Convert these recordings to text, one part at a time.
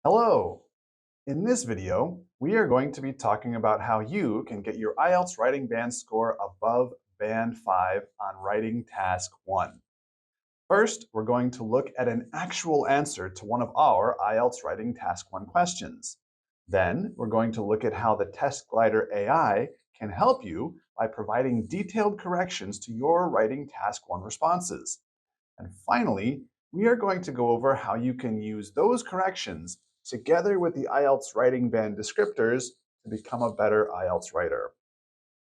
Hello! In this video, we are going to be talking about how you can get your IELTS writing band score above Band 5 on Writing Task 1. First, we're going to look at an actual answer to one of our IELTS Writing Task 1 questions. Then, we're going to look at how the TestGlider AI can help you by providing detailed corrections to your Writing Task 1 responses. And finally, we are going to go over how you can use those corrections together with the IELTS writing band descriptors to become a better IELTS writer.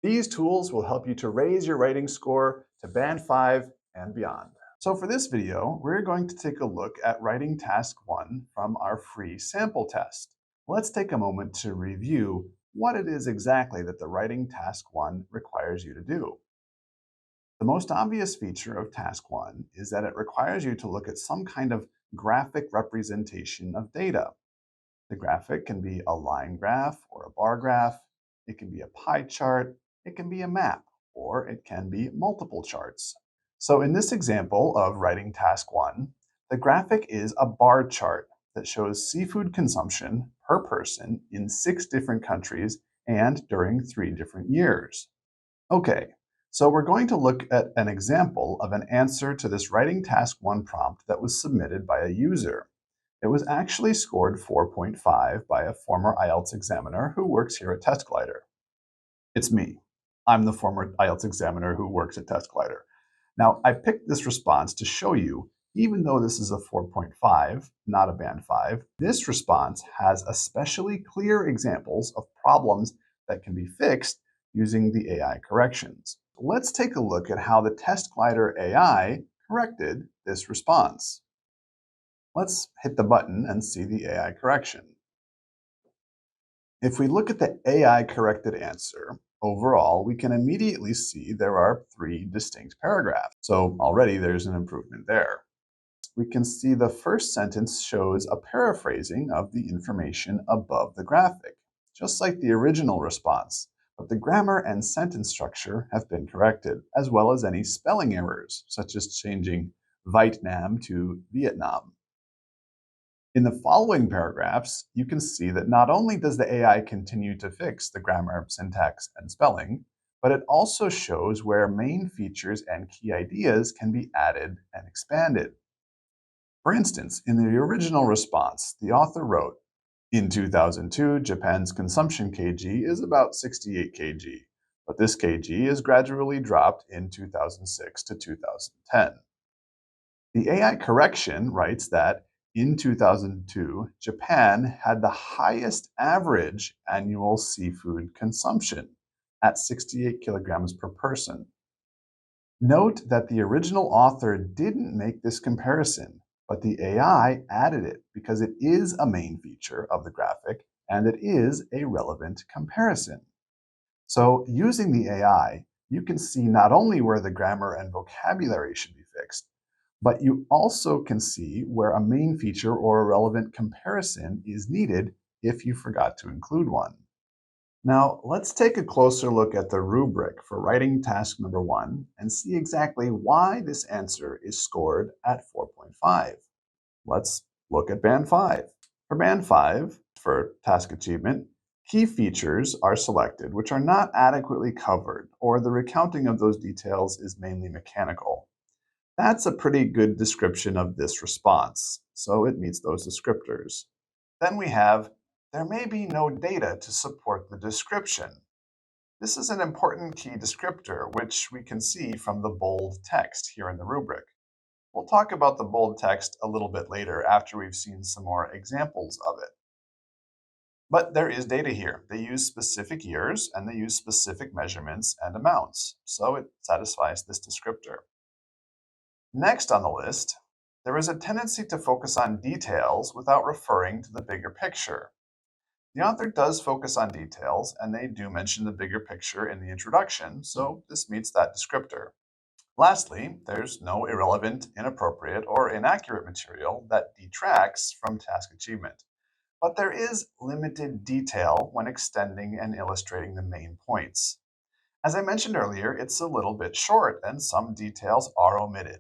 These tools will help you to raise your writing score to Band 5 and beyond. So for this video, we're going to take a look at Writing Task 1 from our free sample test. Let's take a moment to review what it is exactly that the Writing Task 1 requires you to do. The most obvious feature of Task 1 is that it requires you to look at some kind of graphic representation of data. The graphic can be a line graph or a bar graph, it can be a pie chart, it can be a map, or it can be multiple charts. So in this example of Writing Task 1, the graphic is a bar chart that shows seafood consumption per person in 6 different countries and during 3 different years. Okay, so we're going to look at an example of an answer to this Writing Task 1 prompt that was submitted by a user. It was actually scored 4.5 by a former IELTS examiner who works here at TestGlider. It's me. I'm the former IELTS examiner who works at TestGlider. Now, I picked this response to show you, even though this is a 4.5, not a Band 5, this response has especially clear examples of problems that can be fixed using the AI corrections. Let's take a look at how the TestGlider AI corrected this response. Let's hit the button and see the AI correction. If we look at the AI corrected answer, overall, we can immediately see there are 3 distinct paragraphs. So already there's an improvement there. We can see the first sentence shows a paraphrasing of the information above the graphic, just like the original response, but the grammar and sentence structure have been corrected, as well as any spelling errors, such as changing Vietnam to Vietnam. In the following paragraphs, you can see that not only does the AI continue to fix the grammar, syntax, and spelling, but it also shows where main features and key ideas can be added and expanded. For instance, in the original response, the author wrote, "In 2002, Japan's consumption kg is about 68 kg, but this kg is gradually dropped in 2006 to 2010. The AI correction writes that in 2002, Japan had the highest average annual seafood consumption at 68 kilograms per person. Note that the original author didn't make this comparison, but the AI added it because it is a main feature of the graphic and it is a relevant comparison. So using the AI, you can see not only where the grammar and vocabulary should be fixed, but you also can see where a main feature or a relevant comparison is needed if you forgot to include one. Now, let's take a closer look at the rubric for writing task number 1 and see exactly why this answer is scored at 4.5. Let's look at Band 5. For Band 5, for task achievement, key features are selected which are not adequately covered, or the recounting of those details is mainly mechanical. That's a pretty good description of this response, so it meets those descriptors. Then we have, there may be no data to support the description. This is an important key descriptor, which we can see from the bold text here in the rubric. We'll talk about the bold text a little bit later after we've seen some more examples of it. But there is data here. They use specific years and they use specific measurements and amounts, so it satisfies this descriptor. Next on the list, there is a tendency to focus on details without referring to the bigger picture. The author does focus on details, and they do mention the bigger picture in the introduction, so this meets that descriptor. Lastly, there's no irrelevant, inappropriate, or inaccurate material that detracts from task achievement. But there is limited detail when extending and illustrating the main points. As I mentioned earlier, it's a little bit short, and some details are omitted.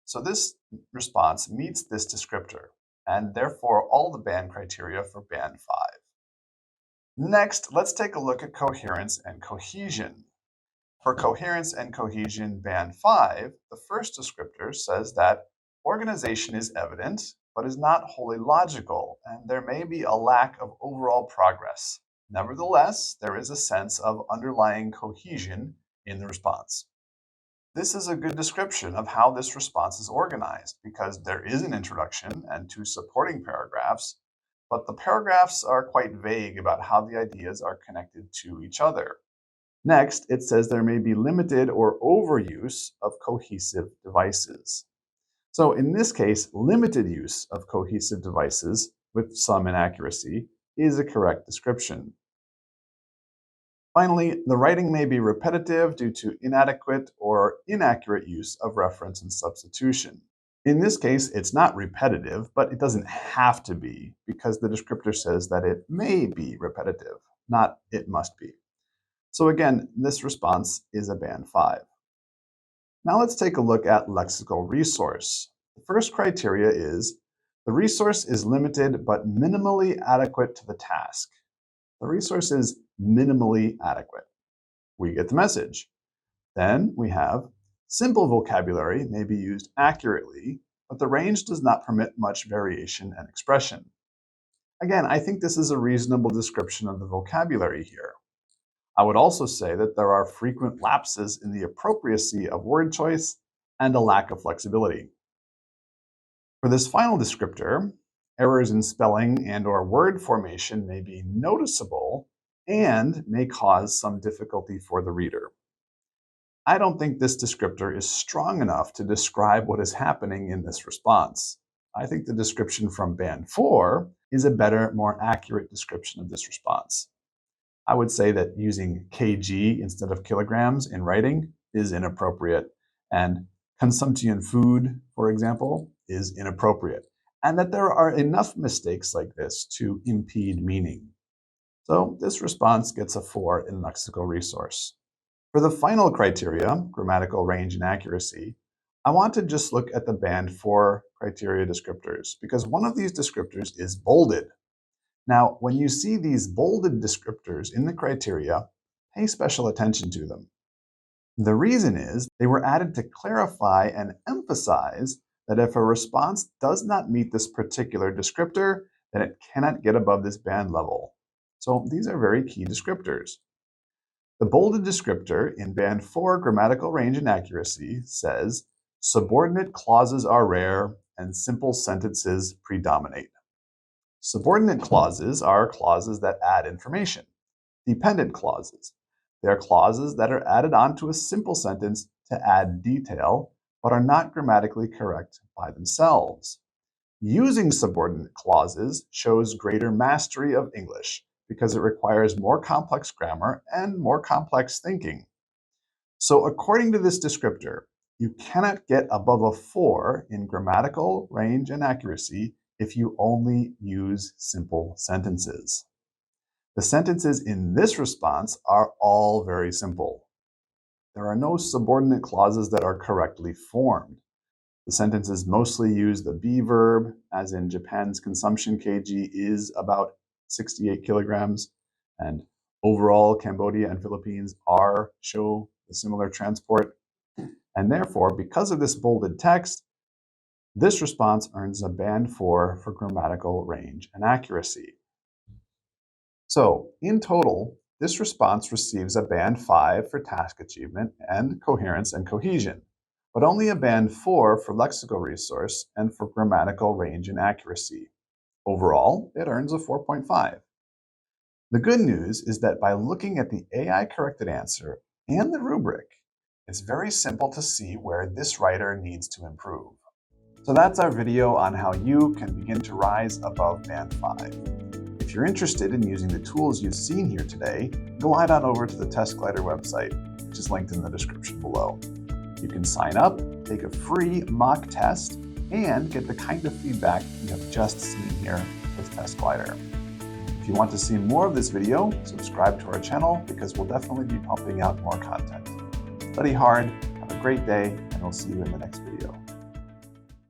So this response meets this descriptor. and therefore all the band criteria for Band 5. Next, let's take a look at coherence and cohesion. For coherence and cohesion Band 5, the first descriptor says that organization is evident, but is not wholly logical, and there may be a lack of overall progress. Nevertheless, there is a sense of underlying cohesion in the response. This is a good description of how this response is organized because there is an introduction and 2 supporting paragraphs, but the paragraphs are quite vague about how the ideas are connected to each other. Next, it says there may be limited or overuse of cohesive devices. So in this case, limited use of cohesive devices with some inaccuracy is a correct description. Finally, the writing may be repetitive due to inadequate or inaccurate use of reference and substitution. In this case, it's not repetitive, but it doesn't have to be because the descriptor says that it may be repetitive, not it must be. So again, this response is a Band 5. Now let's take a look at lexical resource. The first criteria is the resource is limited but minimally adequate to the task. The resource is minimally adequate. We get the message. Then we have simple vocabulary may be used accurately, but the range does not permit much variation and expression. Again, I think this is a reasonable description of the vocabulary here. I would also say that there are frequent lapses in the appropriacy of word choice and a lack of flexibility. For this final descriptor, errors in spelling and/or word formation may be noticeable and may cause some difficulty for the reader. I don't think this descriptor is strong enough to describe what is happening in this response. I think the description from Band 4 is a better, more accurate description of this response. I would say that using kg instead of kilograms in writing is inappropriate, and consumption food, for example, is inappropriate, and that there are enough mistakes like this to impede meaning. So this response gets a 4 in lexical resource. For the final criteria, grammatical range and accuracy, I want to just look at the Band 4 criteria descriptors because one of these descriptors is bolded. Now, when you see these bolded descriptors in the criteria, pay special attention to them. The reason is they were added to clarify and emphasize that if a response does not meet this particular descriptor, then it cannot get above this band level. So these are very key descriptors. The bolded descriptor in Band 4 grammatical range and accuracy says, subordinate clauses are rare and simple sentences predominate. Subordinate clauses are clauses that add information. Dependent clauses. They are clauses that are added onto a simple sentence to add detail, but are not grammatically correct by themselves. Using subordinate clauses shows greater mastery of English because it requires more complex grammar and more complex thinking. So according to this descriptor, you cannot get above a 4 in grammatical range and accuracy if you only use simple sentences. The sentences in this response are all very simple. There are no subordinate clauses that are correctly formed. The sentences mostly use the be verb, as in Japan's consumption kg is about 68 kilograms, and overall Cambodia and Philippines show a similar transport. And therefore, because of this bolded text, this response earns a Band 4 for grammatical range and accuracy. So, in total, this response receives a Band 5 for task achievement and coherence and cohesion, but only a Band 4 for lexical resource and for grammatical range and accuracy. Overall, it earns a 4.5. The good news is that by looking at the AI-corrected answer and the rubric, it's very simple to see where this writer needs to improve. So that's our video on how you can begin to rise above Band 5. If you're interested in using the tools you've seen here today, glide on over to the TestGlider website, which is linked in the description below. You can sign up, take a free mock test, and get the kind of feedback you have just seen here with TestGlider. If you want to see more of this video, subscribe to our channel because we'll definitely be pumping out more content. Study hard, have a great day, and we'll see you in the next video.